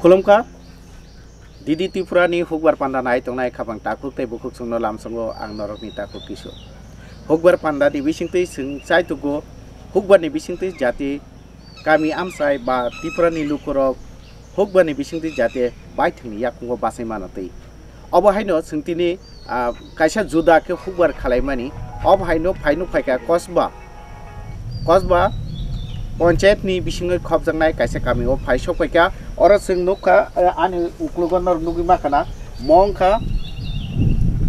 खुलुमखा दिदी त्रिपुरानि हुकबार पान्डा नाय तंनाय खाबां ताकुक तै बुकुक सुंनो लामसंगो आं नरकनि ताकुक किशोर हुकबार पान्डा नि बिसिंतै जों चाइतुगो हुकबारनि बिसिंतै जाति गामि आमसाय बा त्रिपुरानि लुकरक हुकबारनि बिसिंतै जाते बायथनि याकुंगो बासाय मानतै अबहायनो सोंतिनि कायसा जुदा के हुकबार खालायमानि अबहायनो फायनो फायका कसबा पंचायत नि बिसिङै खबजांनाय कायसा गामियाव फायसो फायका अर जों नुखा आनि उक्लुगनर नुगि माखाना मंखा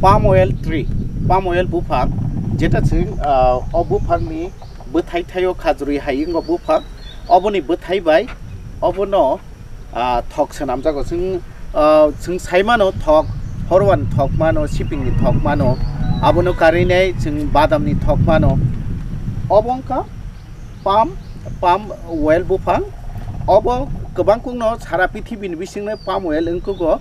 पाम ऑयल बुफां जेटा जों अ बुफांनि बोथायथायो खाजुरि हायिंगो बुफां अबनि बोथायबाय अबनो थक सनाम जागो जों साइमानो थक हरवान थक मानो शिपिंनि थक मानो अबनो कारिनाय जों बादामनि थक मानो अबंका पाम ऑयल बुफां अब गोबां कुंनो सारा पृथ्वीनि बिसिंनो पाम ऑयल इंकुगो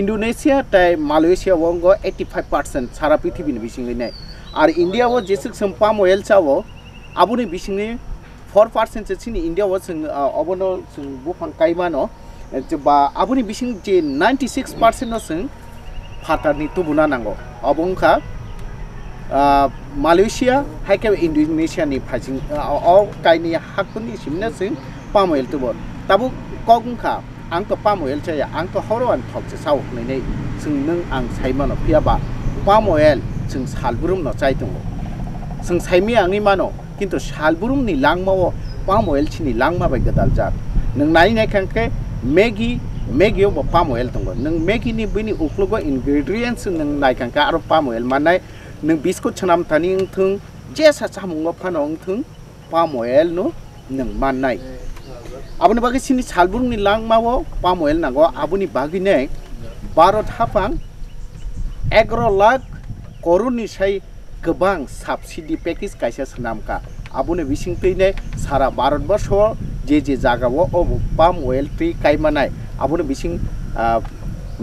इंडोनेशिया तै मालयेशिया वंगो 85% सारा पृथ्वीनि बिसिंनो आर इंडिया वो जेसक सम पाम ऑयल चावो आबुनि बिसिंनि 4% सिनि इंडिया वो जों अबनो जों बुफां काइमानो बा आबुनि बिसिं जे 96% नो जों फाटारनि तुबुना नांगो अबंखा मालयेशिया हाइके इंडोनेशिया नि फाइसिं अ काइनि हाकुनि सिमना जों पाम ऑयल तुबो ताबु कगुंखा आं तो पाम ऑयल चाया आं तो हरवान थकसे सावखनै जों नों आं साइमानो फियाबा पाम ऑयल जों सालबुरुम न चाइदों जों साइमि आंनि मानो किन्तु सालबुरुम नि लांमाव पाम ऑयल छिनि लांमा बाय गदाल जा नों नाय खांके मैगी बा पाम ऑयल दंगो नों मैगी नि बिनि उक्लुगो इंग्रेडिएंट्स नों नाय खांका आरो पाम ऑयल मानाय नों बिस्कुट छनाम थानी थों जेसा सामुंग फानो थों पाम ऑयल नो नों माननाय आबुनि बागै सिनि सालबुरुमनि लांमाव पाम ऑयल नांगो आबुनि बागैने भारत हाफां 11 लाख करोड़नि साय गोबां सब्सिडी पैकेज कायसा सनामका आबुनि बिसिंतैने सारा भारतवर्ष जे जागाव अब पाम ऑयल ट्री कायमानाय आबुनि बिसिं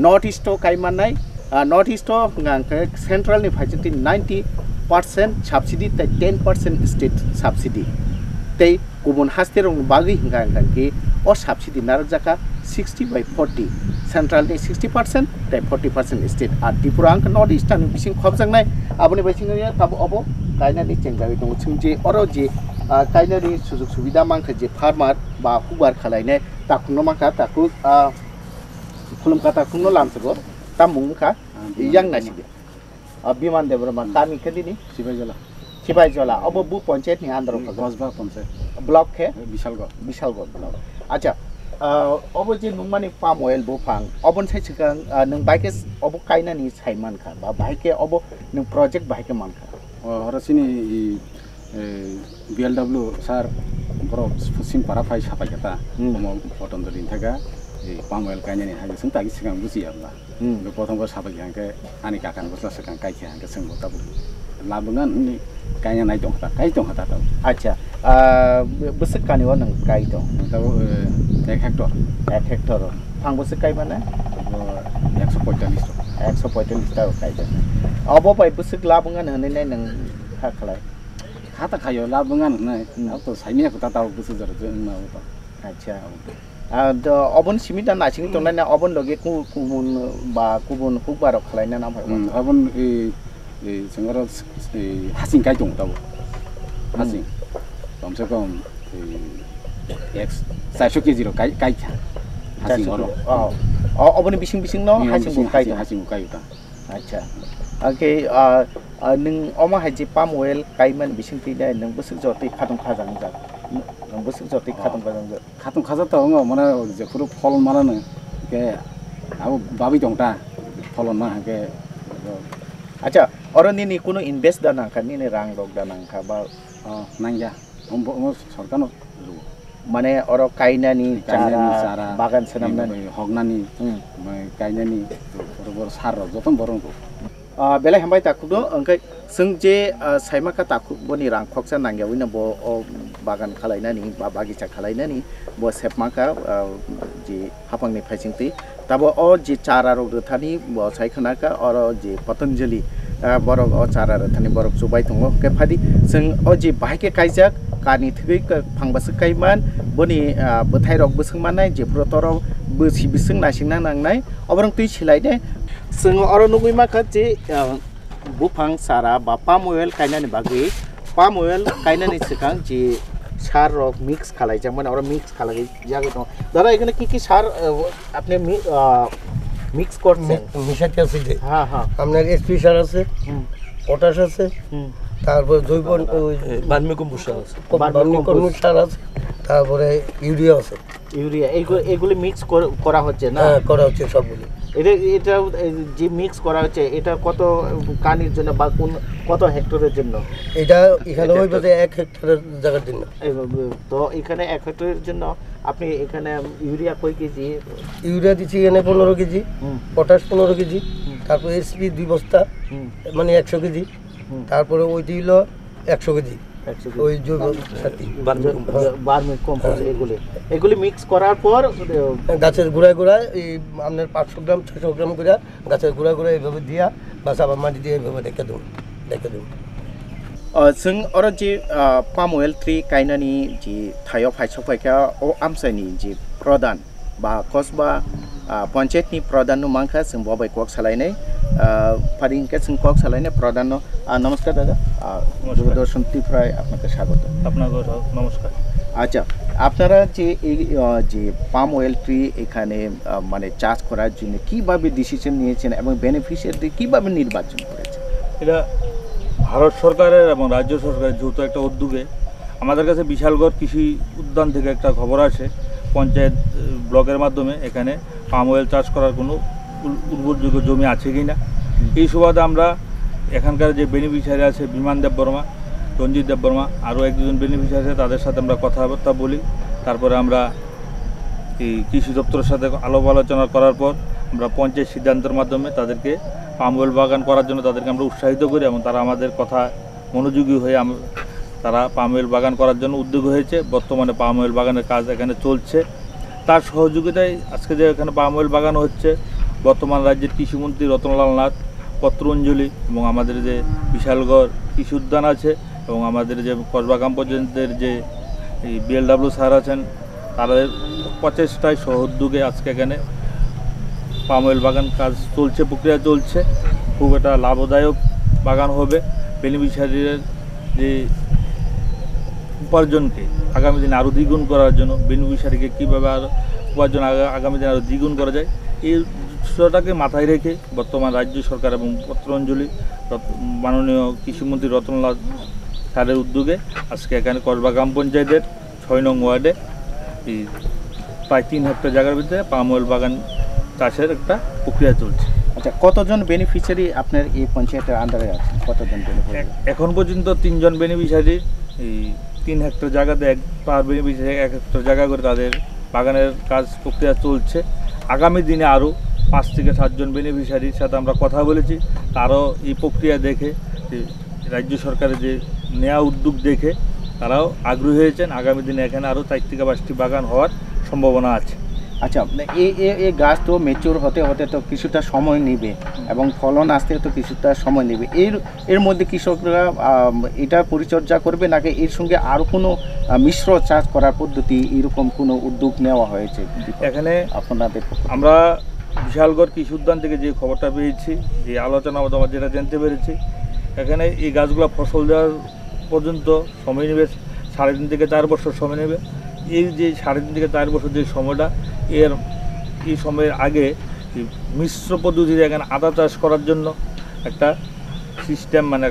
नॉर्थ ईस्ट कायमानाय नॉर्थ ईस्ट सेंट्रल नि फाइसिंति 90% सब्सिडी तै 10% स्टेट सब्सिडी तै गुबुन हास्तेरं बागै हिंगांगि अ सब्सिडी नार जाका 60/40 सेंट्रल नि 60% तै 40% स्टेट आ त्रिपुरा अंक नॉर्थ ईस्ट नि बिसिं खबजांनाय आबुनि बिसिंनि ताबो अब कायनानि चेंगावि दङ जोंजे अरो जे कायनानि सुजुग सुबिदा मांखा जे फार्मार बा हुबार खालायनाय ताकुनो मांखा ताकु खुलुमका ताकुनो लामसगो तामुंखा yang nasi dia biman de berapa kami kedini Sibai Jola अब बु पंचायत नि आंदर गजबा पंचायत ब्लॉक है विशालगढ़ ब्लॉक अच्छा अब जे नुमानि पाम ऑयल बुफां अबन साइ सिगां नों बाइके अब कायनानि साइमान खा बा बाइके अब नों प्रोजेक्ट बाइके मानखा हरसिनि बीएलडब्ल्यू सार बर सिम पारा फाइ साफाय कथा मम फटन दिन थागा पाम ऑयल कायनानि हागे जों तागि सिगां बुजियाब्ला बे प्रथमबार साफाय हांके आनि काकान बसला सिगां कायखे हांके जों बताबो लाबोगोन कायना नाय दं काय दं हता अच्छा बोसक कानिवा नों काय दं ताबो 1 हेक्टर फां बोसक काय माने 145 ता काय दं अब बाय बोसक लाबोगोन होनैनाय नों खा खालाय खाता खायो लाबोगोन होननाय तो साइमिया खोता ताव बोसक जर जों माव अच्छा अबन सिमिटा नासिं तंनाय अबन लगे कुबुन बा कुबुन हुकबार खालायना नाम है अबन जोंगर हासिं गाय दं दाबो हासिं कम से कम 400 केजि रो गाय हासिं अ अबन बिसिं न हासिं गाय ता अच्छा ओके नों अमा हाजि पाम ऑयल कायमन बिसिं फैदा नों बोसक जति खादं खाजां जा नों बोसक जति खादं खाजा त माने जेफुर फल माने के आबो बाबि दंता फल मा के अच्छा अरनि नि कुनो इनभेस्ट दाना खानि ने रां रग दाना खा बा नांजा हम सरकार न माने अर कायनानि चारा बागान सनामनानि हगनानि कायनानि बरोबर सार जतन बरंगो बेला हमबाय ताकुदो अंकै जों जे साइमाका ताकुबनि रां खक्सा नांगयावैनो बो बागान खालायनानि बा बागिचा खालायनानि बो सेपमाका जे हाफांनि फाइसिंति ताबो अ जे चारा रग दथानि बो साइखनाका अर जे Patanjali borok o chara thani borok chubai tongo ke phadi sing o ji bahike kaijak kani thigui phangbasa kaiman boni bthai rok busung manai je protoro busi bisung nasingna nangnai obrong tui silaide sing oro nugui ma khaji bufang sara ba palm oil kainani bagui palm oil kainani sikang ji সার rock mix খালাই যেমন আমরা mix খালাই জায়গা তো দাদা এখানে কি কি সার আপনি mix করছেন মিশাতে আছে যে হ্যাঁ হ্যাঁ আপনার এসপি সার আছে পটাশ আছে তারপর জৈব ভার্মি কম্পোস্ট সার আছে ভার্মি কম্পোস্ট সার আছে তারপরে ইউরিয়া আছে ইউরিয়া এইগুলি মিক্স করা হচ্ছে না হ্যাঁ করা হচ্ছে সবগুলো এটা যে মিক্স করা হচ্ছে এটা কত কানির জন্য বা কোন কত হেক্টরের জন্য এটা এখানে ওই বলতে 1 হেক্টরের জায়গার জন্য তো এখানে 1 হেক্টরের জন্য আপনি এখানে ইউরিয়া কয় কেজি ইউরিয়া দিচ্ছি এখানে 15 কেজি পটাশ 15 কেজি তারপর এসপি 2 বস্তা মানে 100 কেজি তারপরে ওইটি হলো 100 কেজি ওই জৈব সাথী ভার্মি কম্পোস্ট এগুলি মিক্স করার পর গাছের গোড়ায় গোড়ায় এই আপনার 500 গ্রাম 600 গ্রাম করে গাছের গোড়ায় গোড়ায় এইভাবে দিয়া বাস আবার মাটি দিয়ে এইভাবে রেখে দেবো जों अर जी पाम अइल ट्री गायनानै जी थायाव फायसफायखा अ आमसायनि जी प्रधान बा कसबा पञ्चायतनि प्रधान मांखा जों बबाय कक सालायनाय फारिंके जों कक सालायनाय प्रधान नमस्कार दादा दूरदर्शन টিভিতে আপনাকে স্বাগত আপনাকে নমস্কার আচ্ছা আপনারা যে এই যে পাম অয়েল ট্রি এখানে মানে চাষ করার জন্য কিভাবে ডিসিশন নিয়েছেন এবং বেনিফিশিয়ারি কিভাবে নির্বাচন করেছেন এটা ভারত সরকারের এবং রাজ্য সরকারের যৌথ একটা উদ্যোগে আমাদের কাছে বিশালগড় কৃষি উদ্যান থেকে একটা খবর আসে পঞ্চায়েত ব্লকের মাধ্যমে এখানে পাম অয়েল চাষ করার কোনো উর্বরযোগ্য জমি আছে কি না এই সুবাদে আমরা এখানকার যে বেনিফিশিয়ারি আছে বিমান দেববর্মা রঞ্জিত দেববর্মা আরও একজন বেনিফিশিয়ারি আছে তাদের সাথে আমরা কথাবার্তা বলি তারপরে আমরা এই কৃষি দপ্তরের সাথে আলাপ আলোচনা করার পর আমরা পঞ্চায়েত সিদ্ধান্তের মাধ্যমে তাদেরকে পাম অয়েল বাগান করার জন্য তাদেরকে আমরা উৎসাহিত করি এবং তারা আমাদের কথা মনোযোগী হয়ে তারা পাম অয়েল বাগান করার জন্য উদ্যোগ হয়েছে বর্তমানে পাম অয়েল বাগানের কাজ এখানে চলছে তার সহযোগিতায় আজকে যে এখানে পাম অয়েল বাগান হচ্ছে বর্তমান রাজ্যের কৃষিমন্ত্রী রতনলাল নাথ পত্রাঞ্জলি এবং আমাদের যে বিশালগড় কৃষি উদ্যান আছে এবং আমাদের যে কসবা গ্রাম পঞ্চায়েতের যে এই বিএলডব্লিউ স্যার আছেন তাদের প্রচেষ্টায় সহযোগে আজকে এখানে পাম অয়েল বাগান কাজ চলছে প্রক্রিয়া চলছে খুব একটা লাভদায়ক বাগান হবে বেনিফিশিয়ারির যে উপার্জনকে আগামী দিনে আরও দ্বিগুণ করার জন্য বেনিফিশিয়ারিকে কীভাবে আর উপার্জন আগামী দিনে আরও দ্বিগুণ করা যায় এই বিষয়টাকে মাথায় রেখে বর্তমান রাজ্য সরকার এবং পত্রাঞ্জলি মাননীয় কৃষিমন্ত্রী রতনলাল স্যারের উদ্যোগে আজকে এখানে কসবা গ্রাম পঞ্চায়েতের 6 নং ওয়ার্ডে এই প্রায় 3 হেক্টর জায়গার ভিতরে পাম অয়েল বাগান চাষের একটা প্রক্রিয়া চলছে আচ্ছা কতজন বেনিফিশিয়ারি আপনার এই পঞ্চায়েতের আন্ডারে আছে কতজন বেনিফিশিয়ারি এখন পর্যন্ত 3 জন বেনিফিশিয়ারি এই 3 হেক্টর জায়গাতে পার বেনিফিশিয়ারি 1 হেক্টর জায়গা করে তাদের বাগানের কাজ প্রক্রিয়া চলছে আগামী দিনে আরও 5 থেকে 7 জন বেনিফিশিয়ারির সাথে আমরা কথা বলেছি তারাও এই প্রক্রিয়া দেখে রাজ্য সরকারের যে নেওয়া উদ্যোগ দেখে তারাও আগ্রহী হয়েছেন আগামী দিনে এখানে আরও 4 থেকে 5টি বাগান হওয়ার সম্ভাবনা আছে আচ্ছা এই গাছ তো ম্যাচিউর হতে হতে তো কিছুটা সময় নেবে এবং ফলন আসতে তো কিছুটা সময় নেবে এর মধ্যে কৃষকরা এটা পরিচর্যা করবে নাকি এর সঙ্গে আরও কোনো মিশ্র চাষ করার পদ্ধতি এরকম কোনো উদ্যোগ নেওয়া হয়েছে এখানে আপনাদের আমরা বিশালগড় কৃষি উদ্যান থেকে যে খবরটা পেয়েছি যে আলোচনা আমরা যেটা জানতে পেরেছি এখানে এই গাছগুলো ফসল দেওয়ার পর্যন্ত সময় নেবে 3.5 থেকে 4 বছর সময় নেবে এই যে 3.5 থেকে 4 বছর যে সময়টা এই সময়ের আগে মিশ্র পদ্ধতিতে এখানে আদা চাষ করার জন্য একটা সিস্টেম মানে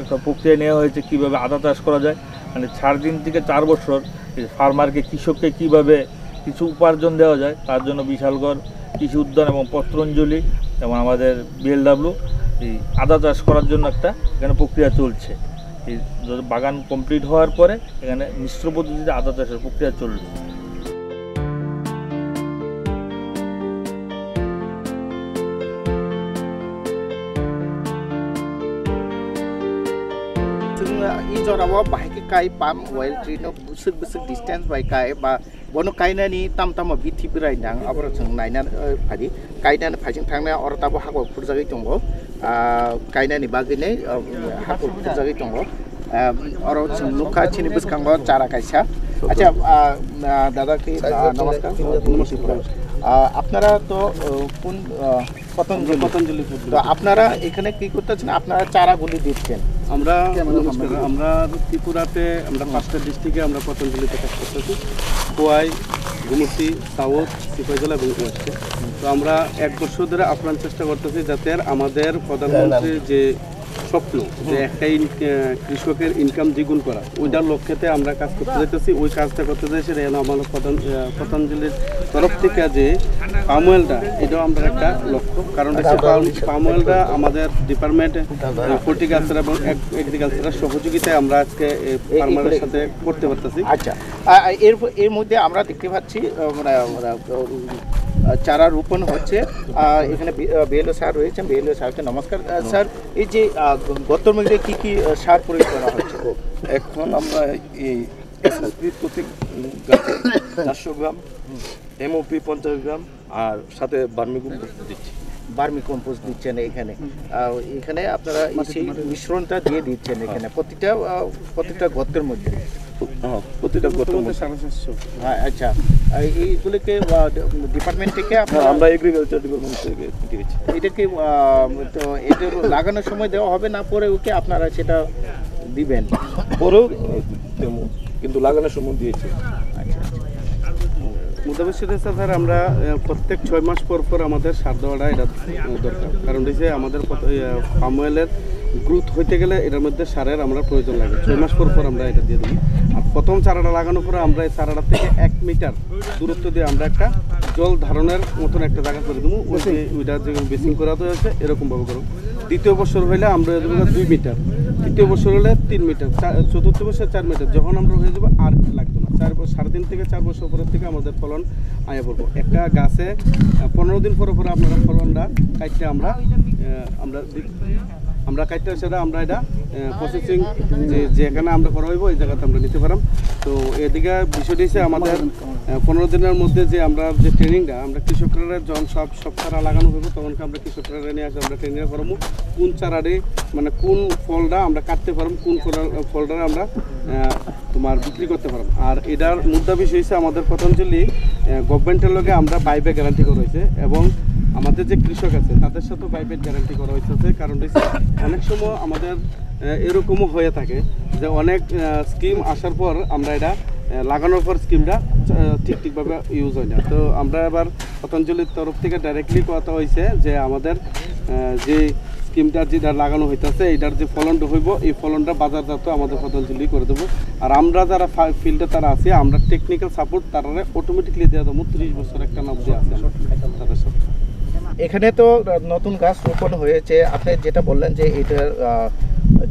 একটা প্রক্রিয়া নেওয়া হয়েছে কীভাবে আদা চাষ করা যায় মানে 3.5 থেকে 4 বছর ফার্মারকে কৃষককে কীভাবে কিছু উপার্জন দেওয়া যায় তার জন্য বিশালগড় কৃষি উদ্যান এবং পত্রাঞ্জলি এবং আমাদের বিএলডব্লিউ এই আদা চাষ করার জন্য একটা এখানে প্রক্রিয়া চলছে এই বাগান কমপ্লিট হওয়ার পরে এখানে মিশ্র পদ্ধতিতে আদা চাষের প্রক্রিয়া চলবে 이 저라고 바이크 가이 팜 오일 트리노 부스 디스텐스 바이 가이 바 বনো কাইনানি তামতামা বিথি বিরাইনাং আবার जों नायना फादि गायनानै फाइजों थांनाया अरताबो हागो फुरजागै दंबो गायनायनि बागैनो हाखौ बुरजायै दङ अरो जों नुखा चिनि बुसखांबो चारा गायसा আচ্ছা দাদা কি নমস্কার আপনারা তো কোন পতঞ্জলি তো আপনারা এখানে কি করতেছেন আপনারা চারাগুলি দিচ্ছেন আমরা আমরা ত্রিপুরাতে আমরা 5টা ডিস্ট্রিক্টে আমরা পতঞ্জলিতে কাজ করতেছি খোয়াই গুমতি সাউথ সিপাহীজলা এবং ওয়েস্টে তো আমরা 1 বছর ধরে আপ্রাণ চেষ্টা করতেছি যাতে আমাদের প্রধানমন্ত্রীর যে স্বপ্ন যে একটা কৃষকের ইনকাম দ্বিগুণ করা ওইটার লক্ষ্যেতে আমরা কাজ করতে যাইতেছি ওই কাজটা করতে যাইছি যেন আমাদের পতঞ্জলির তরফ থেকে যে পাম অয়েলটা এটাও আমাদের একটা লক্ষ্য কারণ পাম অয়েলটা আমাদের ডিপার্টমেন্ট হর্টিকালচার এবং এগ্রিকালচারের সহযোগিতায় আমরা আজকে ফার্মারের সাথে করতে পারতেছি আচ্ছা এর মধ্যে আমরা দেখতে পাচ্ছি চারা রোপণ হচ্ছে এখানে বিএলও স্যার রয়েছেন বিএলও স্যারকে নমস্কার স্যার এই যে গতর মধ্যে কি কি সার প্রয়োগ করা হচ্ছে এখন আমরা এই এসএসপি প্রতি গাছে 400 গ্রাম এমওপি 50 গ্রাম আর সাথে বার্মি কম্পোস্ট দিচ্ছেন এখানে এখানে আপনারা সেই মিশ্রণটা দিয়ে দিচ্ছেন এখানে প্রতিটা গর্তের মধ্যে প্রতিটা গর্তের মধ্যে হ্যাঁ আচ্ছা এইগুলোকে ডিপার্টমেন্ট থেকে আমরা এগ্রিকালচার ডিপার্টমেন্ট থেকে দিয়েছি এটা কি তো এটা লাগানোর সময় দেওয়া হবে না পরে ওকে আপনারা সেটা দিবেন পরেও কিন্তু লাগানোর সময় দিয়েছি মুদাবশ্যতে স্যার আমরা প্রত্যেক 6 মাস পর পর আমাদের সার দেওয়াটা এটা দরকার কারণ হচ্ছে আমাদের পাম অয়েলের গ্রোথ হইতে গেলে এটার মধ্যে সারের আমরা প্রয়োজন লাগে 6 মাস পর পর আমরা এটা দিয়ে দিই আর প্রথম চারাটা লাগানোর পরে আমরা এই চারাটা থেকে 1 মিটার দূরত্ব দিয়ে আমরা একটা জল ধারণের মতন একটা জায়গা করে দেবো ওইটা যেগুলো বেসিং করা হয়েছে এরকমভাবে করব দ্বিতীয় বছর হইলে আমরা 2 মিটার তৃতীয় বছর হলে 3 মিটার চতুর্থ বছর 4 মিটার যখন আমরা হয়ে যাবো আর লাগতো না 3.5 থেকে 4 বছর পরের থেকে আমাদের ফলন আয়া পড়বো একটা গাছে 15 দিন পরে পরে আপনারা ফলনটা কাটতে আমরা কাটতে সেটা আমরা এটা প্রসেসিং যেখানে আমরা করা হইব এই জায়গাতে আমরা নিতে পারাম তো এদিকে বিষয়টি হচ্ছে আমাদের 15 দিনের মধ্যে যে আমরা যে ট্রেনিংটা আমরা কৃষকরা যখন সব চারা লাগানো হইব তখন আমরা কৃষকরা নিয়ে আসে আমরা ট্রেনিং করাবো কোন চারাটি মানে কোন ফলটা আমরা কাটতে পারবো কোন ফলটা আমরা তোমার বিক্রি করতে পারবো আর এটার মুদ্রা বিষয় হচ্ছে আমাদের পতঞ্জলি গভর্নমেন্টের লগে আমরা বাইব্যাক গ্যারান্টি করা হয়েছে এবং আমাদের যে কৃষক আছে তাদের সাথে বাইব্যাক গ্যারান্টি করা হয়েছে কারণ অনেক সময় আমাদের এরকমও হয়ে থাকে যে অনেক স্কিম আসার পর আমরা এটা লাগানোর পর স্কিমটা ঠিকভাবে ইউজ হয় না তো আমরা এবার পতঞ্জলির তরফ থেকে ডাইরেক্টলি কথা হয়েছে যে আমাদের যে স্কিমটা যেটা লাগানো হইতেছে এটার যে ফলনটা হইব এই ফলনটা বাজারজাত আমাদের পতঞ্জলি করে দেবো আর আমরা যারা ফিল্ডে তারা আছে আমরা টেকনিক্যাল সাপোর্ট তারা অটোমেটিকলি দিয়ে দেবো 30 বছর একটা নাম দিয়ে আছে তাদের সাথে এখানে তো নতুন গাছ রোপণ হয়েছে আপনি যেটা বললেন যে এটার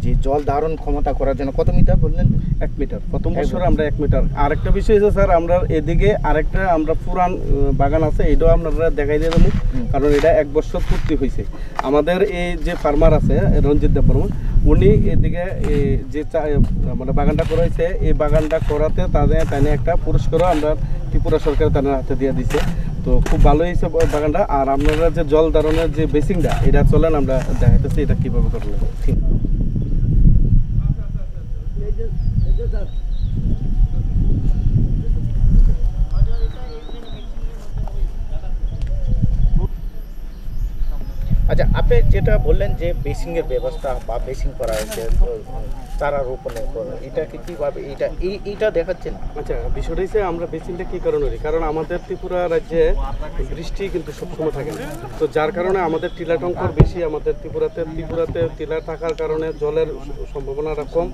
যে জল ধারণ ক্ষমতা করার জন্য কত মিটার বললেন 1 মিটার প্রথম বছর আমরা 1 মিটার আরেকটা বিষয় হচ্ছে স্যার আমরা এদিকে আরেকটা আমরা পুরান বাগান আছে এটাও আপনারা দেখাই দিয়ে দেবো কারণ এটা 1 বছর পূর্তি হয়েছে আমাদের এই যে ফার্মার আছে রঞ্জিত দেব বর্মন উনি এদিকে যে মানে বাগানটা করা হয়েছে এই বাগানটা করাতে তাদের একটা পুরস্কারও আমরা ত্রিপুরা সরকার তাদের হাতে দিয়ে দিচ্ছে তো খুব ভালো হয়েছে বাগানটা আর আপনারা যে জল ধারণের যে বেসিংটা এটা চলেন আমরা দেখাইতেছি এটা কীভাবে করলে ঠিক আচ্ছা আপনি যেটা বললেন যে বেসিংয়ের ব্যবস্থা বা বেসিং করা হয়েছে চারা রোপণের এটাকে কীভাবে এইটা দেখাচ্ছেন আচ্ছা বিষয়টা হচ্ছে আমরা বেসিংটা কী কারণে করি কারণ আমাদের ত্রিপুরা রাজ্যে বৃষ্টি কিন্তু সবসময় থাকে না তো যার কারণে আমাদের টিলাটঙ্কর বেশি আমাদের ত্রিপুরাতে টিলা থাকার কারণে জলের সম্ভাবনাটা কম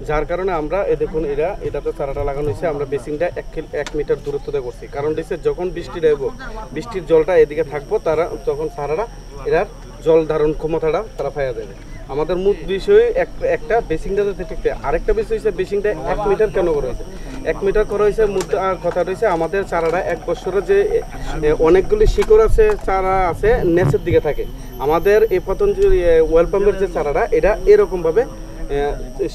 যার কারণে আমরা দেখুন এটাতে চারাটা লাগানো হয়েছে আমরা বেসিংটা 1 মিটার দূরত্বতে করছি কারণ হচ্ছে যখন বৃষ্টি দেবো বৃষ্টির জলটা এদিকে থাকবো তারা তখন চারাটা এটার জল ধারণ ক্ষমতাটা তারা পাইয়া যাবে আমাদের মূল বিষয় একটা বেসিংটা যাতে ঠিক আরেকটা বিষয় হচ্ছে বেসিংটা 1 মিটার কেন করা হয়েছে 1 মিটার করা হয়েছে কথা রয়েছে আমাদের চারাটা 1 বছরের যে অনেকগুলি শিকড় আছে চারা আছে নেচের দিকে থাকে আমাদের এই পতঞ্জলি ওয়েল পাম্পের যে চারাটা এটা এরকমভাবে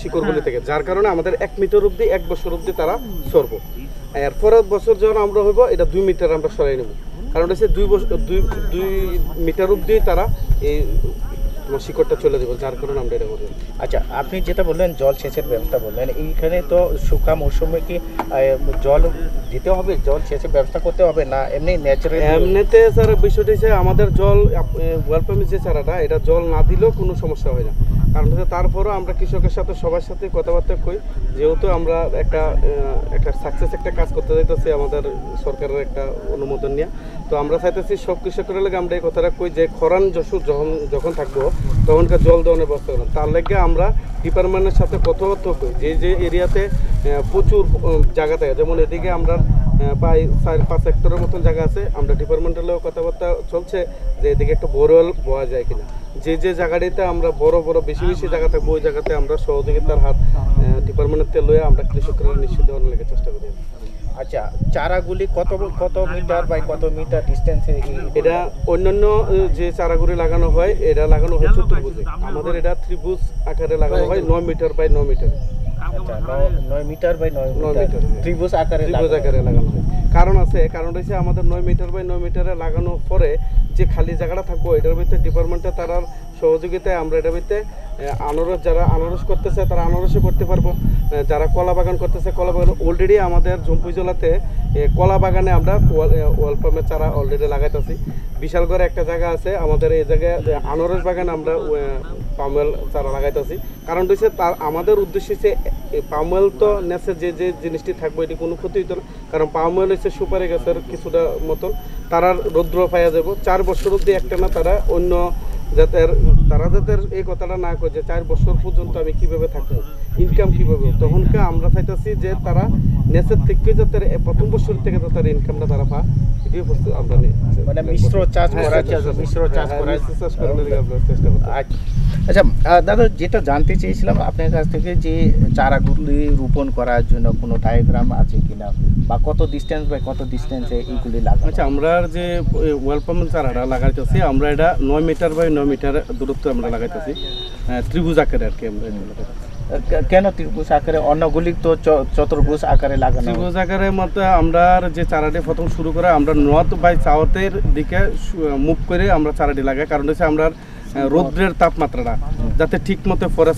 শিকড়গুলি থেকে যার কারণে আমাদের 1 মিটার অবধি 1 বছর অবধি তারা সরবো এরপরের বছর যখন আমরা হইব এটা 2 মিটার আমরা সরাই নেব কারণ হচ্ছে 2 মিটার অবধি তারা এই তোমার শিকড়টা চলে যাবে, যার কারণে আমরা এটা করি। আচ্ছা, আপনি যেটা বললেন জল সেচের ব্যবস্থা বললেন, এইখানে তো শুকা মৌসুমে কি জল দিতে হবে, জল সেচের ব্যবস্থা করতে হবে না এমনি ন্যাচারাল? এমনিতে স্যার বিষয়টা হচ্ছে আমাদের জল ওয়েল পাম্পের যে চারাটা এটা জল না দিলেও কোনো সমস্যা হয় না। কারণ হচ্ছে তারপরও আমরা কৃষকের সাথে সবার সাথে কথাবার্তা কই, যেহেতু আমরা একটা সাকসেস একটা কাজ করতে চাইতেছি আমাদের সরকারের একটা অনুমোদন নিয়ে, তো আমরা চাইতেছি সব কৃষকের লাগে আমরা এই কথাটা কই যে খরান যখন থাকবো তখনকার জল দেওয়ানোর ব্যবস্থা করলাম। তার লাগে আমরা ডিপার্টমেন্টের সাথে কথাবার্তা কই যে এরিয়াতে প্রচুর জায়গা থাকে, যেমন এদিকে আমরা প্রায় 4-5 হেক্টরের মতন জায়গা আছে, আমরা ডিপার্টমেন্টালেও কথাবার্তা চলছে যে এদিকে একটা বোরওয়েল বওয়া যায় কিনা। যে জায়গাটিতে আমরা বড় বেশি জায়গা থাকবো ওই জায়গাতে আমরা সহযোগিতার হাত ডিপার্টমেন্টের লয়ে আমরা কৃষকরা নিশ্চিত দেওয়ার লেগে চেষ্টা করি। আচ্ছা, চারাগুলি কত মিটার বাই কত মিটার ডিস্টেন্সে? এটা অন্যান্য যে চারাগুলি লাগানো হয় এটা লাগানো হয় চতুর্ভুজে, আমাদের এটা ত্রিভুজ আকারে লাগানো হয় 9 মিটার বাই 9 মিটার। আচ্ছা, 9 মিটার বাই 9 মিটার ত্রিভুজ আকারে লাগানো হয়। কারণ রয়েছে আমাদের 9 মিটার বাই 9 মিটারে লাগানোর পরে যে খালি জায়গাটা থাকবো এটার ভিতরে ডিপার্টমেন্টে তারা সহযোগিতায় আমরা এটার ভিতরে যারা আনারস করতেছে তারা আনারসও করতে পারবো, যারা কলা বাগান করতেছে কলা বাগান। অলরেডি আমাদের জম্পুই জেলাতে কলা বাগানে আমরা ওয়াল পাম্পের চারা অলরেডি লাগাইতেছি। বিশাল করে একটা জায়গা আছে আমাদের, এই জায়গায় আনারস বাগানে আমরা পামওয়েল চারা লাগাইতেছি। কারণ হচ্ছে আমাদের উদ্দেশ্য হচ্ছে পামওয়েল তো নেচে যে জিনিসটি থাকবে এটি কোনো ক্ষতি হতো না, কারণ পামওয়েল হচ্ছে সুপারি গাছের কিছুটা মতন, তারা রৌদ্র পাইয়া যাব 4 বছর অব্দি একটা না তারা অন্য যাদের এই কথাটা না করে যে 4 বছর পর্যন্ত আমি কিভাবে থাকবো, ইনকাম কিভাবে, তখনকে আমরা চাইতেছি যে তারা নেচের থেকে যাতে প্রথম বছর থেকে তাদের ইনকামটা তারা পায়, এটি আমরা মানে মিশ্র চাষ করার চেষ্টা করছি। আচ্ছা দাদা, যেটা জানতে চেয়েছিলাম আপনার কাছ থেকে যে চারাগুলি রোপণ করার জন্য কোনো ডায়াগ্রাম আছে কিনা, বা কত ডিস্টেন্স বাই কত ডিস্টেন্সে এইগুলি লাগানো? আচ্ছা, আমরা যে ওয়েল পাম্পের চারাটা লাগাইতেছি আমরা এটা 9 মিটার বাই 9 মিটার দূরত্ব আমরা লাগাইতেছি, ত্রিভুজ আকারে আর কি। আমরা কেন ত্রিভুজ আকারে? অন্যগুলি তো চতুর্ভুজ আকারে লাগানো। ত্রিভুজ আকারের মতো আমরা যে চারাটি প্রথম শুরু করে আমরা নর্থ বাই সাউথের দিকে মুভ করে আমরা চারাটি লাগাই। কারণ হচ্ছে আমরা রৌদ্রের তাপমাত্রাটা যাতে ঠিক মতো পরে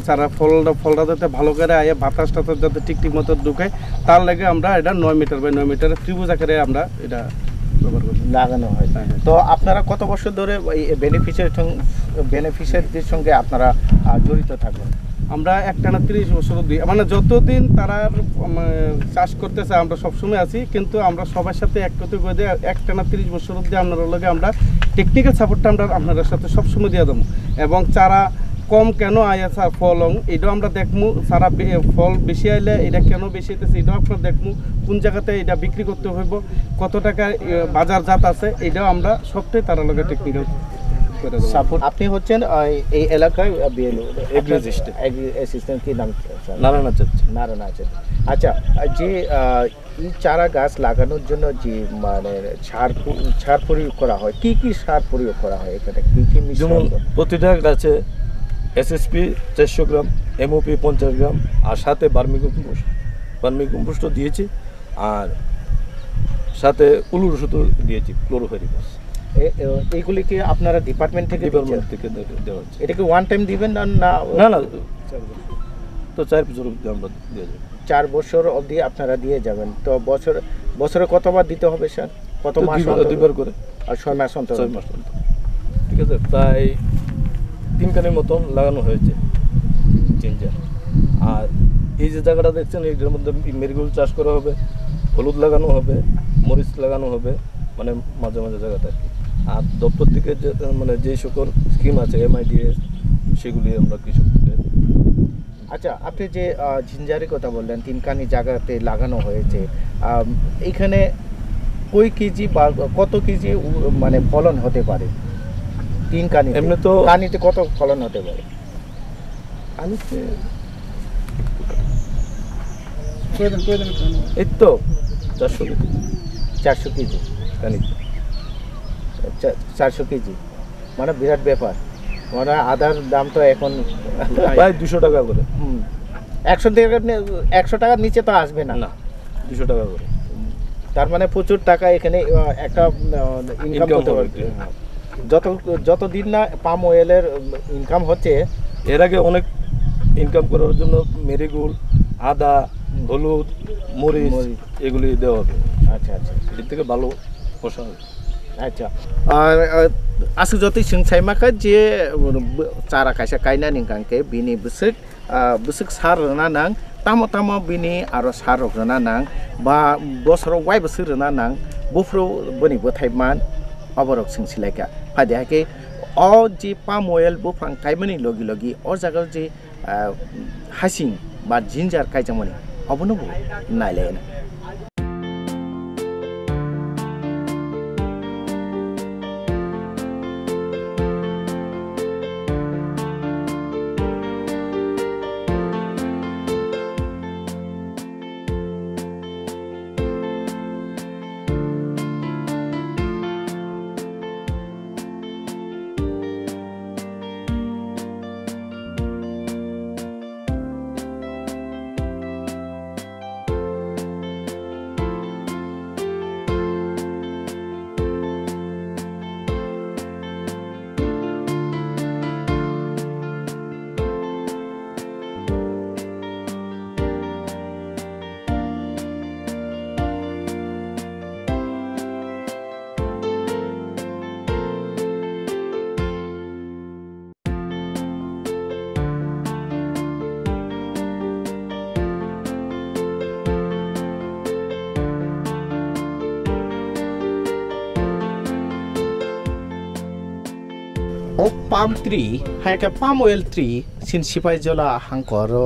চারা ফলটা যাতে ভালো করে আয়ে বাতাসটা যাতে ঠিক মতো ঢুকে, তার লাগে আমরা এটা 9 মিটার বাই 9 মিটার ত্রিভুজ আকারে আমরা এটা লাগানো হয়। তো আপনারা কত বছর ধরে বেনিফিশিয়ারিদের সঙ্গে আপনারা জড়িত থাকবেন? আমরা একটানা 30 বছর অবধি, মানে যতদিন তারা চাষ করতেছে আমরা সবসময় আছি, কিন্তু আমরা সবার সাথে একত্রিত করে দিয়ে একটানা 30 বছর অবধি আপনার লগে আমরা টেকনিক্যাল সাপোর্টটা আমরা আপনাদের সাথে সবসময় দিয়ে দেবো। এবং চারা কম কেন আয়া ফল এটাও আমরা দেখবো, সারা ফল বেশি আইলে এটা কেন বেশি হইতেছে এটাও আপনার দেখবো, কোন জায়গাতে এটা বিক্রি করতে হইব, কত টাকা বাজারজাত আছে এটাও আমরা সবটাই তারা লগে টেকনিক্যাল সাপোর্ট। আপনি হচ্ছেন এই এলাকায় অ্যাসিস্ট্যান্ট, কি নাম? নারায়ণ আচার্য। আচ্ছা, যে এই চারা গাছ লাগানোর জন্য যে মানে সার প্রয়োগ করা হয়, কি সার প্রয়োগ করা হয় এখানে, কি যেমন প্রতিটা গাছে SSP 400 গ্রাম, MOP 50 গ্রাম, আর সাথে ভার্মিকম্পোস্টও দিয়েছি, আর সাথে উলুর ওষুধও দিয়েছি, ক্লোরোফেরিপাস। এইগুলি কি আপনারা ডিপার্টমেন্ট থেকে দেওয়া হচ্ছে? এটা কি ওয়ান টাইম দিবেন না? না, তো 4 বছর অবধি আমরা দিয়ে যাবো। 4 বছর অবধি আপনারা দিয়ে যাবেন। তো বছরে কতবার দিতে হবে স্যার? কত মাস? 2বার করে, আর 6 মাস অন্তর। 6 মাস অন্তর। ঠিক আছে, প্রায় 3 কানের মতন লাগানো হয়েছে জিঞ্জার। আর এই যে জায়গাটা দেখছেন এইটার মধ্যে মেরিগোল্ড চাষ করা হবে, হলুদ লাগানো হবে, মরিচ লাগানো হবে, মানে মাঝে জায়গাতে আর কি। আর দপ্তর থেকে যে সকল স্কিম আছে MIDS সেগুলি আমরা কৃষকদের। আচ্ছা, আপনি যে ঝিঞ্জারের কথা বললেন 3 কানি জায়গাতে লাগানো হয়েছে, এইখানে কই কেজি বা কত কেজি মানে ফলন হতে পারে 3 কানি? এমনি তো কানিতে কত ফলন হতে পারে? কানিতে এই তো 400 কেজি কানিতে। 400 কেজি মানে বিরাট ব্যাপার। মানে আদার দাম তো এখন প্রায় 200 টাকা করে। 100 টাকার নিচে তো আসবে না। 200 টাকা করে। তার মানে প্রচুর টাকা এখানে একটা ইনকাম করতে পারবে। যতদিন না পাম অয়েলের ইনকাম হচ্ছে, এর আগে অনেক ইনকাম করার জন্য মেরিগোল্ড, আদা, হলুদ, মরিচ এগুলি দেওয়া হবে। আচ্ছা আচ্ছা এর থেকে ভালো ফসল হবে। আচ্ছা আর আসু যতই सोंसाय माखा जे चारा खायसा गायना निंखांके बिनि बुसुक सार रोना नां तामो तामो बिनि आरो सार रोना नां बा बोसोराव वाइ बोसोर रोना नां बुफ्रो बनि बोथायमान अबरक सोंसिलायका फादियाके अ जे पाम अयल बुफां कायमनि लगी लगी अ जागा जे हासिं बा जिंजार कायजामनि अबनो बु नायलायना O palm tree hai ka palm oil tree sin sipai jola hangkoro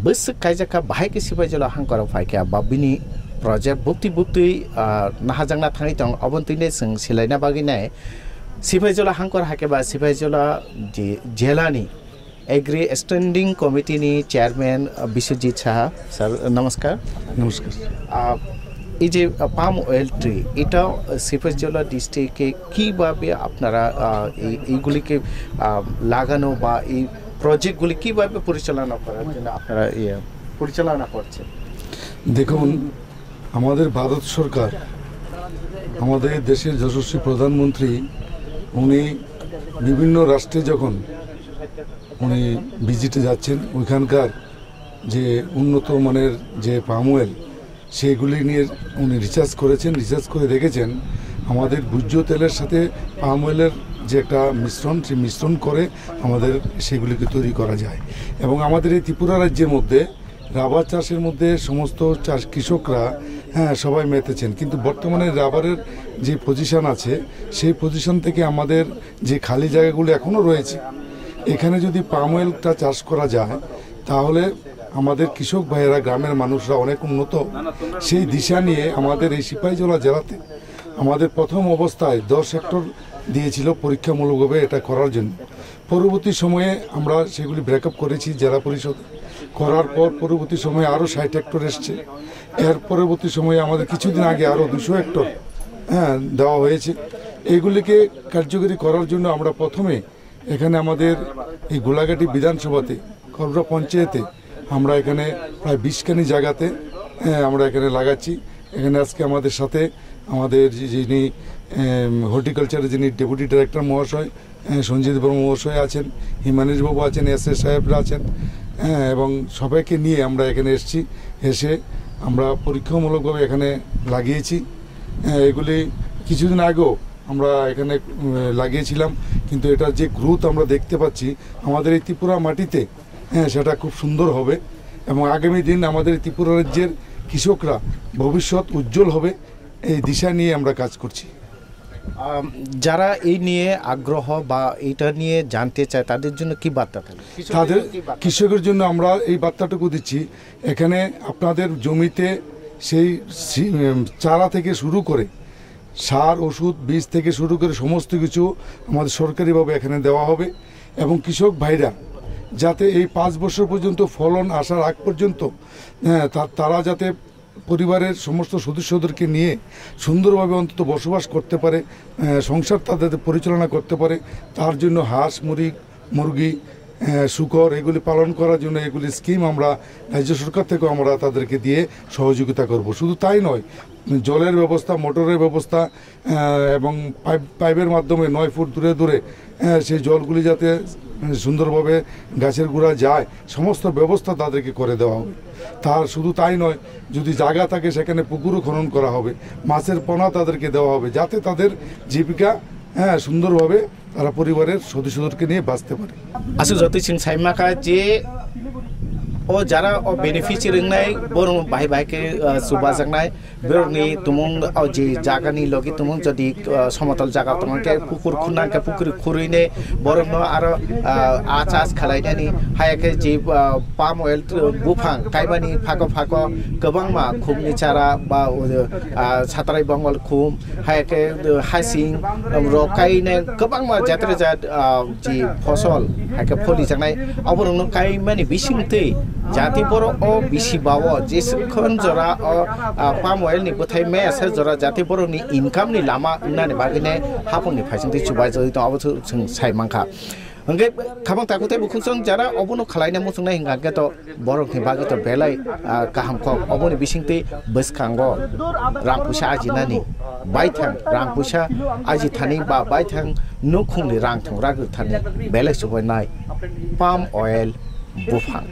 besek kaijaka bahai ke sipai jola hangkoro phai ka babini project bukti nahajangna thangi tong abontine sing silaina baginai sipai jola hangkor hake ba sipai jola jelani agri standing committee नि chairman Vishwajit Shah sir नमस्कार। नमस्कार। এই যে palm oil tree এটা সিপাহীজলা ডিস্ট্রিক্টে কীভাবে আপনারা এইগুলিকে লাগানো বা এই প্রজেক্টগুলি কীভাবে পরিচালনা করার জন্য আপনারা পরিচালনা করছেন? দেখুন, আমাদের ভারত সরকার, আমাদের দেশের যশস্বী প্রধানমন্ত্রী, উনি বিভিন্ন রাষ্ট্রে যখন উনি ভিজিটে যাচ্ছেন, ওইখানকার যে উন্নত মানের যে পাম অয়েল সেগুলি নিয়ে উনি রিসার্চ করেছেন, রিসার্চ করে দেখেছেন আমাদের ভোজ্য তেলের সাথে পাম অয়েলের যে একটা মিশ্রণ, সেই মিশ্রণ করে আমাদের সেগুলিকে তৈরি করা যায়। এবং আমাদের এই ত্রিপুরা রাজ্যের মধ্যে রাবার চাষের মধ্যে সমস্ত কৃষকরা সবাই মেতেছেন, কিন্তু বর্তমানে রাবারের যে পজিশন আছে সেই পজিশন থেকে আমাদের যে খালি জায়গাগুলো এখনও রয়েছে, এখানে যদি পাম অয়েলটা চাষ করা যায় তাহলে আমাদের কৃষক ভাইয়েরা, গ্রামের মানুষরা অনেক উন্নত। সেই দিশা নিয়ে আমাদের এই সিপাহীজলা জেলাতে আমাদের প্রথম অবস্থায় 10 হেক্টর দিয়েছিল পরীক্ষামূলকভাবে এটা করার জন্য। পরবর্তী সময়ে আমরা সেগুলি ব্রেকআপ করেছি জেলা পরিষদ, করার পর পরবর্তী সময়ে আরও 60 হেক্টর এসছে। এর পরবর্তী সময়ে আমাদের কিছুদিন আগে আরও 200 হেক্টর দেওয়া হয়েছে। এইগুলিকে কার্যকরী করার জন্য আমরা প্রথমে এখানে আমাদের এই গোলাঘাটি বিধানসভাতে, করবরা পঞ্চায়েতে আমরা এখানে প্রায় 20খানি জায়গাতে আমরা এখানে লাগাচ্ছি। এখানে আজকে আমাদের সাথে আমাদের যিনি হর্টিকালচারের যিনি ডেপুটি ডাইরেক্টর মহাশয় সঞ্জিত বর্মা মহাশয় আছেন, হিমানীশবাবু আছেন, এস এস সাহেবরা আছেন, এবং সবাইকে নিয়ে আমরা এখানে এসে আমরা পরীক্ষামূলকভাবে এখানে লাগিয়েছি। এগুলি কিছুদিন আগেও আমরা এখানে লাগিয়েছিলাম, কিন্তু এটার যে গ্রোথ আমরা দেখতে পাচ্ছি আমাদের এই ত্রিপুরা মাটিতে, সেটা খুব সুন্দর হবে এবং আগামী দিন আমাদের ত্রিপুরা রাজ্যের কৃষকরা ভবিষ্যৎ উজ্জ্বল হবে, এই দিশা নিয়ে আমরা কাজ করছি। যারা এই নিয়ে আগ্রহ বা এটা নিয়ে জানতে চায় তাদের জন্য কি বার্তা থাকে? তাদের কৃষকের জন্য আমরা এই বার্তাটুকু দিচ্ছি, এখানে আপনাদের জমিতে সেই চারা থেকে শুরু করে সার, ওষুধ, বীজ থেকে শুরু করে সমস্ত কিছু আমাদের সরকারিভাবে এখানে দেওয়া হবে এবং কৃষক ভাইরা যাতে এই 5 বছর পর্যন্ত ফলন আসার আগ পর্যন্ত তারা যাতে পরিবারের সমস্ত সদস্যদেরকে নিয়ে সুন্দরভাবে অন্তত বসবাস করতে পারে, সংসার তাদের পরিচালনা করতে পারে, তার জন্য হাঁস, মুরগি শুকর এগুলি পালন করার জন্য এগুলি স্কিম আমরা রাজ্য সরকার থেকেও আমরা তাদেরকে দিয়ে সহযোগিতা করব। শুধু তাই নয়, জলের ব্যবস্থা, মোটরের ব্যবস্থা এবং পাইপের মাধ্যমে 9 ফুট দূরে দূরে সেই জলগুলি যাতে সুন্দরভাবে গাছের গোড়া যায় সমস্ত ব্যবস্থা তাদেরকে করে দেওয়া হবে। তার শুধু তাই নয়, যদি জায়গা থাকে সেখানে পুকুরও খনন করা হবে, মাছের পোনা তাদেরকে দেওয়া হবে যাতে তাদের জীবিকা সুন্দরভাবে তারা পরিবারের সদস্যদেরকে নিয়ে বাঁচতে পারে। আসলে যতই সিং সাইমাকা যে ও যারা ও বেনিফিशियरी নাই বরং বাই বাইকে সুবাজাंनाय बेरनि तुमुं जे जागानि लगे तुमुं जदि समतल जागा तुमके पुकुर खुनाके पुकुर खुरैने बरंनो आरो आचास खालायनानि हायके जे पाम अयल बुफां कायबानि फाको फाको गोबांमा खुमनि चारा बा सातराय बंगल खुम हायके हासिं रकायने गोबांमा जात्रा जात जे फसल हायके फलि जानाय अबरंनो कायमानि बिसिंतै जाति बर ओ बिसिबाव जेसेखन जरा पाम अयल नि बथाय मेसे जरा जाति बरनि इनकाम नि लामा नानि बागिने हाफंनि फाइसिंथि सुबाय जै दं अबो जों साइमांखा अंगे खाबां ताकुते बुखुंसं जारा अबनो खालायना मुसुंनाय हिंगाके तो बरनि बागे तो बेलाय काहामखौ अबनि बिसिंथि बसखांगो रांपुसा आजिनानि बायथां रांपुसा आजि थानि बा बायथां नुखुंनि रां थंग्रा गथानि बेलाय सुबाय नाय पाम अयल बुफां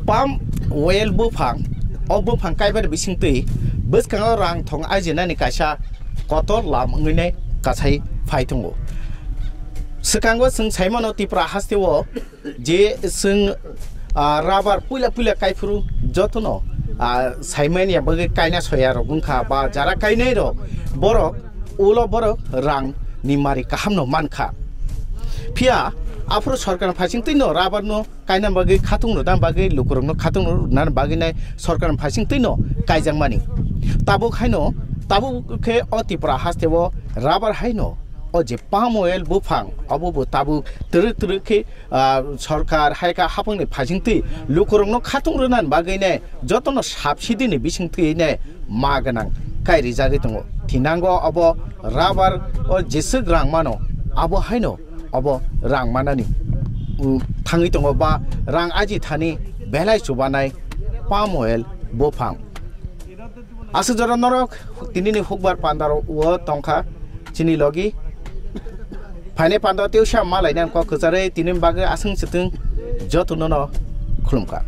पाम अयल बुफां ओ बुफां कायबार बिसिंतै बसखाङो रां थं आजिनानि कासा कतर लाम ngैने कासाय फायथंगो सकांगो जों साइमानो तिप्रा हास्तेवो जे जों राबार पुला पुला कायफुरु जतनो साइमानिया बगे कायना सया र गुंखा बा जारा कायनाय र बरक उलो बरक रां निमारि काहामनो मानखा फिया आफरो सरकार फासिंतैनो राबारनो कायना बागै खाथुंनो दाम बागै लुकुरनो खाथुंनो नान बागैनाय सरकार फासिंतैनो कायजांमानि ताबो खायनो ताबो के अतिप्रा हास्तेवो राबार हायनो ओ जे पाम अयल बुफां अबो ताबो तरु तरु के सरकार हायका हाफंनि फासिंतै लुकुरनो खाथुंनो नान बागैनाय जतनो साबसिदिनि बिसिंतैने मागनां कायरि जागै दङ थिनांगो अबो राबार ओ जेसो ग्रां मानो अबो हायनो अब रां मानानि थाङै दङ बा रां आजि थानि बेलाय सुबानाय पाम अयल बुफां आसु जरा नरक तिनिनि हुकबार पान्दार व तंखा चिनि लगी फाइने पान्दा तेवसा मालायनान क खजारे तिनिम बागे आसं सितुं जतुनो न खुलुमका।